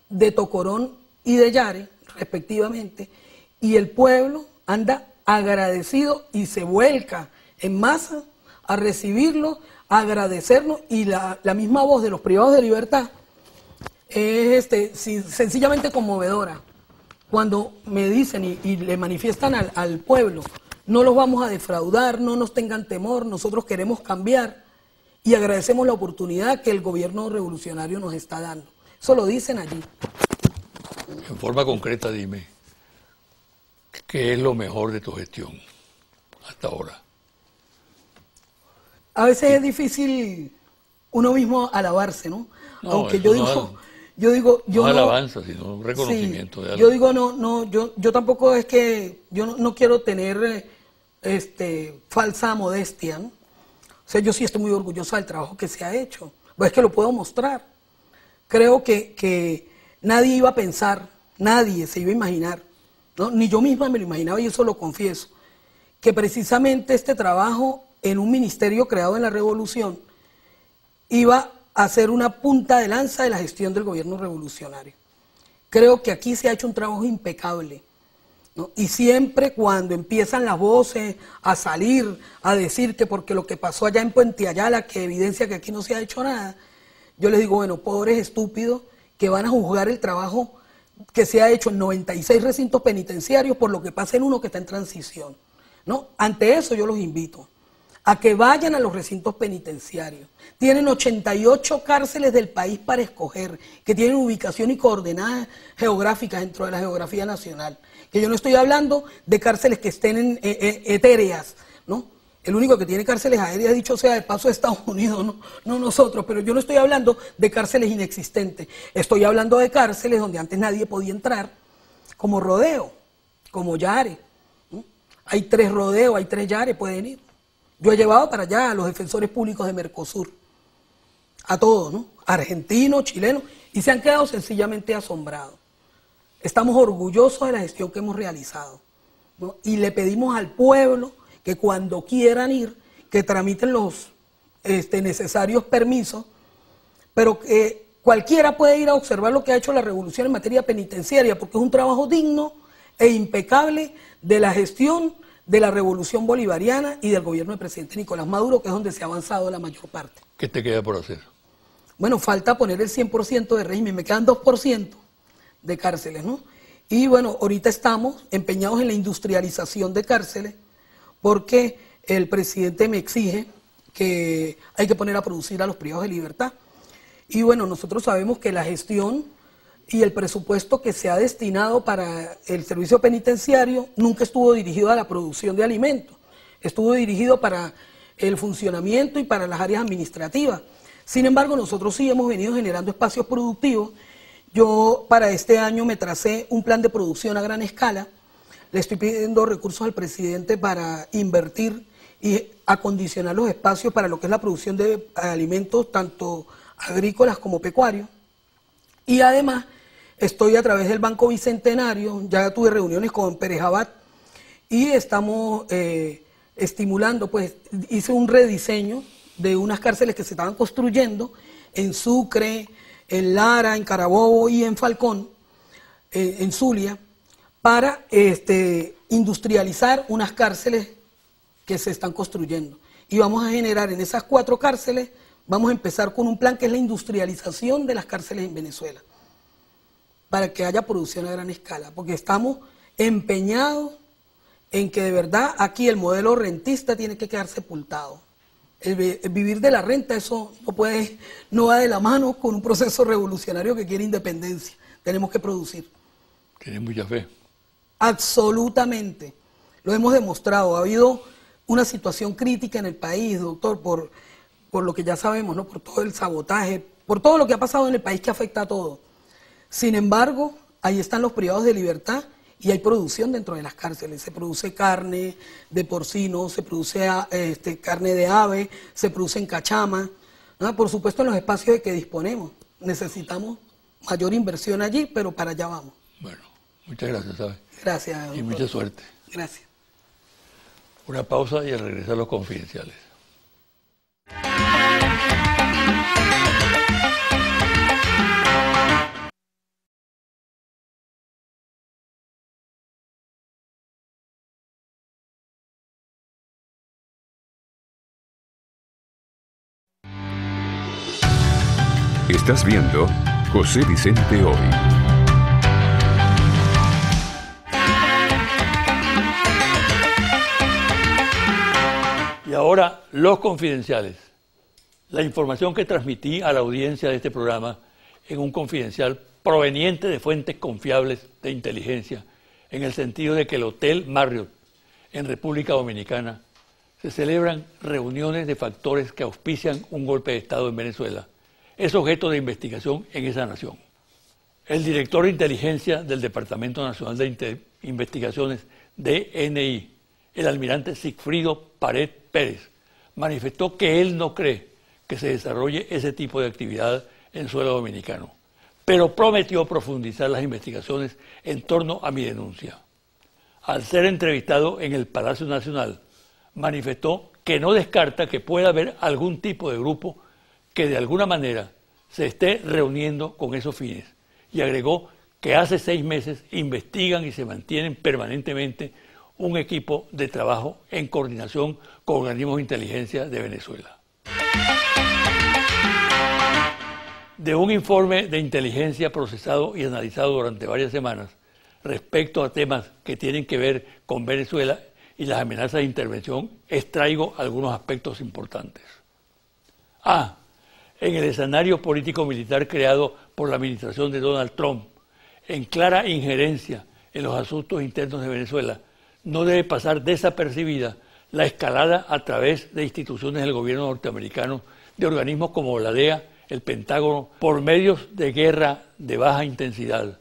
de Tocorón y de Yare, respectivamente, y el pueblo anda agradecido y se vuelca en masa a recibirlo, a agradecernos, y la misma voz de los privados de libertad es sencillamente conmovedora. Cuando me dicen y le manifiestan al pueblo, no los vamos a defraudar, no nos tengan temor, nosotros queremos cambiar, y agradecemos la oportunidad que el gobierno revolucionario nos está dando. Eso lo dicen allí. En forma concreta, dime, ¿qué es lo mejor de tu gestión hasta ahora? A veces es difícil uno mismo alabarse, ¿no? Aunque yo digo, no alabanza, sino un reconocimiento, sí, de algo. Yo digo, yo tampoco es que, yo no quiero tener falsa modestia, ¿no? O sea, yo sí estoy muy orgullosa del trabajo que se ha hecho. Pues es que lo puedo mostrar. Creo que nadie iba a pensar, nadie se iba a imaginar, ¿no? Ni yo misma me lo imaginaba y eso lo confieso, que precisamente este trabajo en un ministerio creado en la Revolución iba a ser una punta de lanza de la gestión del gobierno revolucionario. Creo que aquí se ha hecho un trabajo impecable, ¿no? Y siempre cuando empiezan las voces a salir, a decir que porque lo que pasó allá en Puente Ayala, que evidencia que aquí no se ha hecho nada, yo les digo, bueno, pobres estúpidos que van a juzgar el trabajo que se ha hecho en 96 recintos penitenciarios por lo que pasa en uno que está en transición, ¿no? Ante eso yo los invito a que vayan a los recintos penitenciarios. Tienen 88 cárceles del país para escoger, que tienen ubicación y coordenadas geográficas dentro de la geografía nacional. Que yo no estoy hablando de cárceles que estén etéreas, ¿no? El único que tiene cárceles aéreas, dicho sea de paso, es Estados Unidos, no nosotros, pero yo no estoy hablando de cárceles inexistentes. Estoy hablando de cárceles donde antes nadie podía entrar, como Rodeo, como Yare, ¿no? Hay 3 Rodeos, hay 3 Yare, pueden ir. Yo he llevado para allá a los defensores públicos de Mercosur, a todos, ¿no? Argentinos, chilenos, y se han quedado sencillamente asombrados. Estamos orgullosos de la gestión que hemos realizado, ¿no? Y le pedimos al pueblo que cuando quieran ir, que tramiten los necesarios permisos, pero que cualquiera puede ir a observar lo que ha hecho la revolución en materia penitenciaria, porque es un trabajo digno e impecable de la gestión de la revolución bolivariana y del gobierno del presidente Nicolás Maduro, que es donde se ha avanzado la mayor parte. ¿Qué te queda por hacer? Bueno, falta poner el 100% de régimen, me quedan 2% de cárceles, ¿no? Y bueno, ahorita estamos empeñados en la industrialización de cárceles, porque el presidente me exige que hay que poner a producir a los privados de libertad. Y bueno, nosotros sabemos que la gestión y el presupuesto que se ha destinado para el servicio penitenciario nunca estuvo dirigido a la producción de alimentos, estuvo dirigido para el funcionamiento y para las áreas administrativas. Sin embargo, nosotros sí hemos venido generando espacios productivos. Yo para este año me tracé un plan de producción a gran escala. Le estoy pidiendo recursos al presidente para invertir y acondicionar los espacios para lo que es la producción de alimentos, tanto agrícolas como pecuarios. Y además, estoy a través del Banco Bicentenario, ya tuve reuniones con Pérez Abad y estamos estimulando, pues hice un rediseño de unas cárceles que se estaban construyendo en Sucre, en Lara, en Carabobo y en Falcón, en Zulia, para industrializar unas cárceles que se están construyendo. Y vamos a generar en esas 4 cárceles, vamos a empezar con un plan que es la industrialización de las cárceles en Venezuela, para que haya producción a gran escala, porque estamos empeñados en que de verdad aquí el modelo rentista tiene que quedar sepultado. El vivir de la renta, eso no va de la mano con un proceso revolucionario que quiere independencia. Tenemos que producir. Tienes mucha fe. Absolutamente. Lo hemos demostrado. Ha habido una situación crítica en el país, doctor, por lo que ya sabemos, ¿no? Por todo el sabotaje, por todo lo que ha pasado en el país que afecta a todo. Sin embargo, ahí están los privados de libertad y hay producción dentro de las cárceles. Se produce carne de porcino, se produce carne de ave, se produce en cachama, ¿no? Por supuesto en los espacios de que disponemos. Necesitamos mayor inversión allí, pero para allá vamos. Bueno, muchas gracias, ¿sabes? Gracias, doctor. Y mucha suerte. Gracias. Una pausa y al regresar los confidenciales. Estás viendo José Vicente Hoy. Y ahora, los confidenciales. La información que transmití a la audiencia de este programa en un confidencial proveniente de fuentes confiables de inteligencia, en el sentido de que el Hotel Marriott en República Dominicana se celebran reuniones de factores que auspician un golpe de Estado en Venezuela. Es objeto de investigación en esa nación. El director de inteligencia del Departamento Nacional de Investigaciones, DNI, el almirante Sigfrido Pared Pérez, manifestó que él no cree que se desarrolle ese tipo de actividad en suelo dominicano, pero prometió profundizar las investigaciones en torno a mi denuncia. Al ser entrevistado en el Palacio Nacional, manifestó que no descarta que pueda haber algún tipo de grupo que de alguna manera se esté reuniendo con esos fines, y agregó que hace 6 meses investigan y se mantienen permanentemente un equipo de trabajo en coordinación con organismos de inteligencia de Venezuela. De un informe de inteligencia procesado y analizado durante varias semanas respecto a temas que tienen que ver con Venezuela y las amenazas de intervención, extraigo algunos aspectos importantes. A. En el escenario político-militar creado por la administración de Donald Trump, en clara injerencia en los asuntos internos de Venezuela, no debe pasar desapercibida la escalada a través de instituciones del gobierno norteamericano de organismos como la DEA, el Pentágono, por medios de guerra de baja intensidad,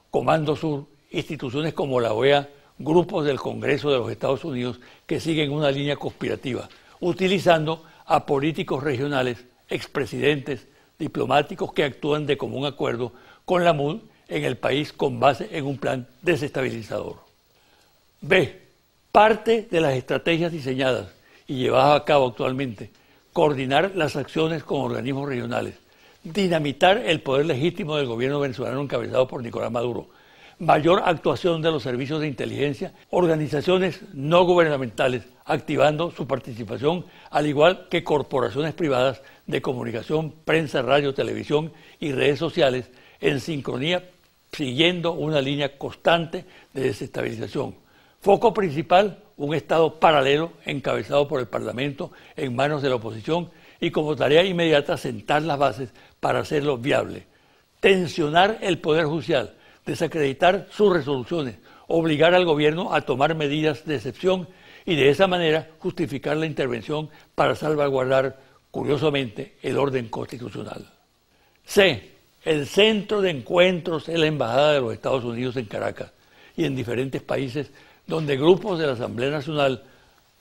Comando Sur, instituciones como la OEA, grupos del Congreso de los Estados Unidos que siguen una línea conspirativa, utilizando a políticos regionales, expresidentes, diplomáticos que actúan de común acuerdo con la MUD en el país con base en un plan desestabilizador. B. Parte de las estrategias diseñadas y llevadas a cabo actualmente, coordinar las acciones con organismos regionales, dinamitar el poder legítimo del gobierno venezolano encabezado por Nicolás Maduro, mayor actuación de los servicios de inteligencia, organizaciones no gubernamentales activando su participación, al igual que corporaciones privadas de comunicación, prensa, radio, televisión y redes sociales, en sincronía, siguiendo una línea constante de desestabilización. Foco principal, un Estado paralelo encabezado por el Parlamento en manos de la oposición y como tarea inmediata sentar las bases para hacerlo viable. Tensionar el Poder Judicial, desacreditar sus resoluciones, obligar al gobierno a tomar medidas de excepción y de esa manera justificar la intervención para salvaguardar, curiosamente, el orden constitucional. C. El centro de encuentros es la Embajada de los Estados Unidos en Caracas y en diferentes países donde grupos de la Asamblea Nacional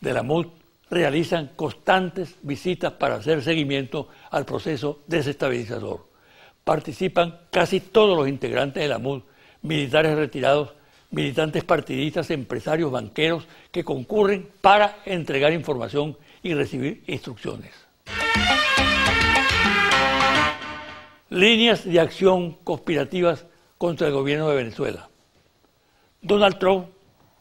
de la MUD realizan constantes visitas para hacer seguimiento al proceso desestabilizador. Participan casi todos los integrantes de la MUD, militares retirados, militantes partidistas, empresarios, banqueros, que concurren para entregar información y recibir instrucciones. Líneas de acción conspirativas contra el gobierno de Venezuela. Donald Trump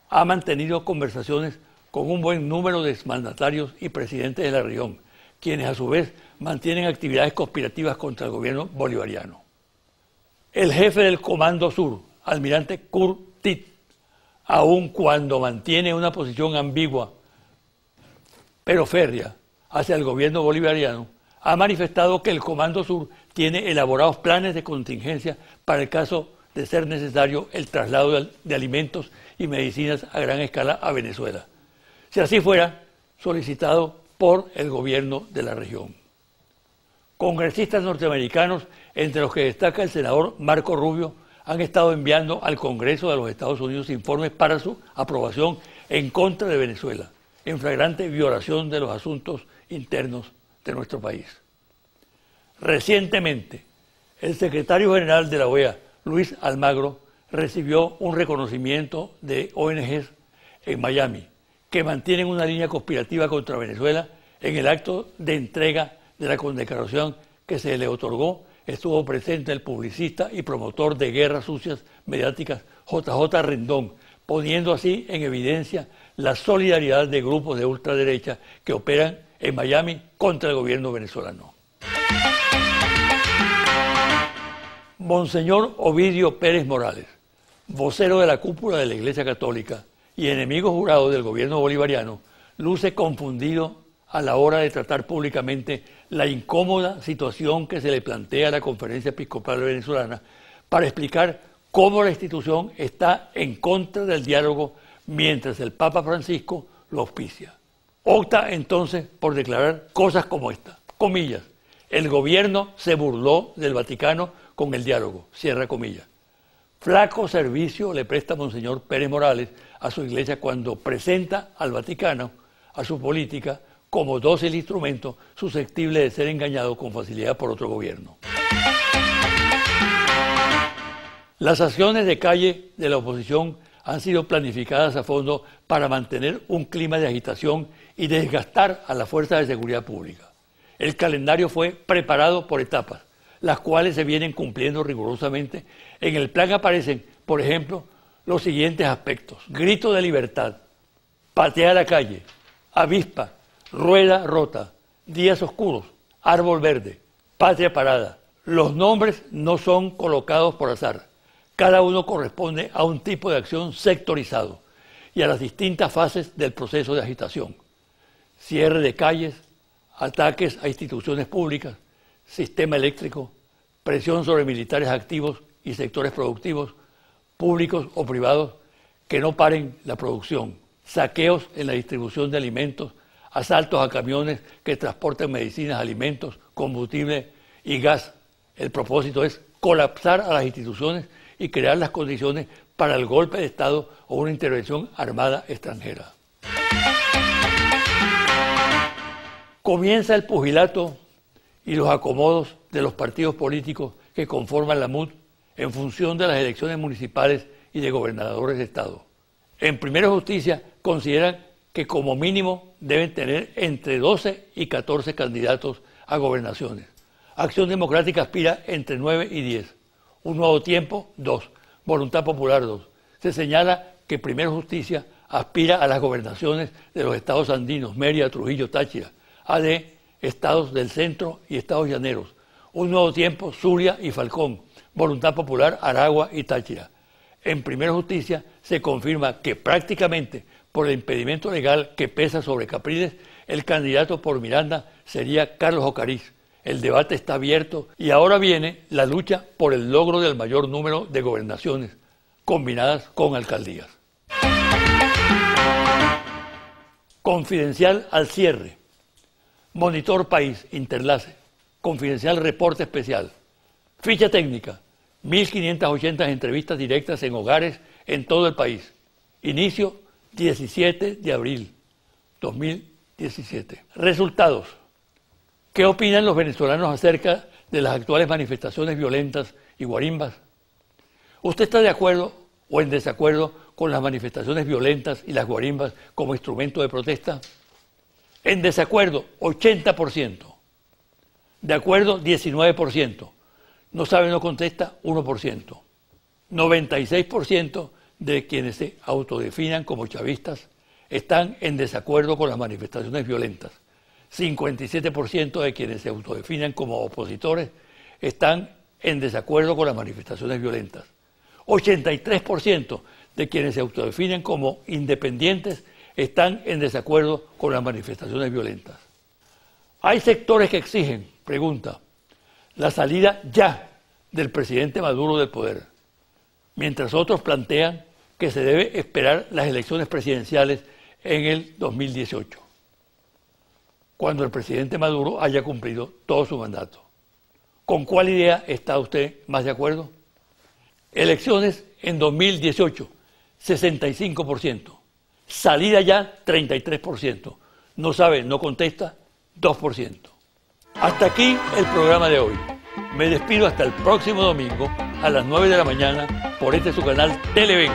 ha mantenido conversaciones con un buen número de exmandatarios y presidentes de la región, quienes a su vez mantienen actividades conspirativas contra el gobierno bolivariano. El jefe del Comando Sur, almirante Kurt Titt, aun cuando mantiene una posición ambigua pero férrea hacia el gobierno bolivariano, ha manifestado que el Comando Sur tiene elaborados planes de contingencia para el caso de ser necesario el traslado de alimentos y medicinas a gran escala a Venezuela, si así fuera solicitado por el gobierno de la región. Congresistas norteamericanos, entre los que destaca el senador Marco Rubio, han estado enviando al Congreso de los Estados Unidos informes para su aprobación en contra de Venezuela, en flagrante violación de los asuntos internos de nuestro país. Recientemente, el secretario general de la OEA, Luis Almagro, recibió un reconocimiento de ONGs en Miami que mantienen una línea conspirativa contra Venezuela. En el acto de entrega de la condecoración que se le otorgó estuvo presente el publicista y promotor de guerras sucias mediáticas JJ Rendón, poniendo así en evidencia la solidaridad de grupos de ultraderecha que operan en Miami contra el gobierno venezolano. Monseñor Ovidio Pérez Morales, vocero de la cúpula de la Iglesia Católica y enemigo jurado del gobierno bolivariano, luce confundido a la hora de tratar públicamente la incómoda situación que se le plantea a la Conferencia Episcopal Venezolana para explicar cómo la institución está en contra del diálogo mientras el Papa Francisco lo auspicia. Opta entonces por declarar cosas como esta, comillas, el gobierno se burló del Vaticano con el diálogo, cierra comillas. Flaco servicio le presta Monseñor Pérez Morales a su iglesia cuando presenta al Vaticano, a su política, como dócil instrumento susceptible de ser engañado con facilidad por otro gobierno. Las acciones de calle de la oposición han sido planificadas a fondo para mantener un clima de agitación y desgastar a las fuerzas de seguridad pública. El calendario fue preparado por etapas, las cuales se vienen cumpliendo rigurosamente. En el plan aparecen, por ejemplo, los siguientes aspectos: grito de libertad, patea la calle, avispa, rueda rota, días oscuros, árbol verde, patria parada. Los nombres no son colocados por azar. Cada uno corresponde a un tipo de acción sectorizado y a las distintas fases del proceso de agitación. Cierre de calles, ataques a instituciones públicas, sistema eléctrico, presión sobre militares activos y sectores productivos, públicos o privados, que no paren la producción, saqueos en la distribución de alimentos, asaltos a camiones que transportan medicinas, alimentos, combustible y gas. El propósito es colapsar a las instituciones y crear las condiciones para el golpe de Estado o una intervención armada extranjera. Comienza el pugilato y los acomodos de los partidos políticos que conforman la MUD en función de las elecciones municipales y de gobernadores de Estado. En Primera Justicia consideran que como mínimo deben tener entre 12 y 14 candidatos a gobernaciones. Acción Democrática aspira entre 9 y 10. Un Nuevo Tiempo, 2. Voluntad Popular, 2. Se señala que Primera Justicia aspira a las gobernaciones de los estados andinos, Mérida, Trujillo, Táchira, AD, estados del centro y estados llaneros. Un Nuevo Tiempo, Zulia y Falcón. Voluntad Popular, Aragua y Táchira. En Primera Justicia se confirma que prácticamente por el impedimento legal que pesa sobre Capriles, el candidato por Miranda sería Carlos Ocariz. El debate está abierto y ahora viene la lucha por el logro del mayor número de gobernaciones combinadas con alcaldías. Confidencial al cierre. Monitor País, Interlace. Confidencial Reporte Especial. Ficha técnica. 1.580 entrevistas directas en hogares en todo el país. Inicio 17 de abril 2017. Resultados. ¿Qué opinan los venezolanos acerca de las actuales manifestaciones violentas y guarimbas? ¿Usted está de acuerdo o en desacuerdo con las manifestaciones violentas y las guarimbas como instrumento de protesta? En desacuerdo, 80%. De acuerdo, 19%. No sabe, no contesta, 1%. 96% de quienes se autodefinan como chavistas están en desacuerdo con las manifestaciones violentas. 57% de quienes se autodefinan como opositores están en desacuerdo con las manifestaciones violentas. 83% de quienes se autodefinen como independientes están en desacuerdo con las manifestaciones violentas. Hay sectores que exigen, pregunta, la salida ya del presidente Maduro del poder, mientras otros plantean que se debe esperar las elecciones presidenciales en el 2018, cuando el presidente Maduro haya cumplido todo su mandato. ¿Con cuál idea está usted más de acuerdo? Elecciones en 2018, 65%. Salida ya, 33%. No sabe, no contesta, 2%. Hasta aquí el programa de hoy. Me despido hasta el próximo domingo a las 9 de la mañana por este su canal Televen.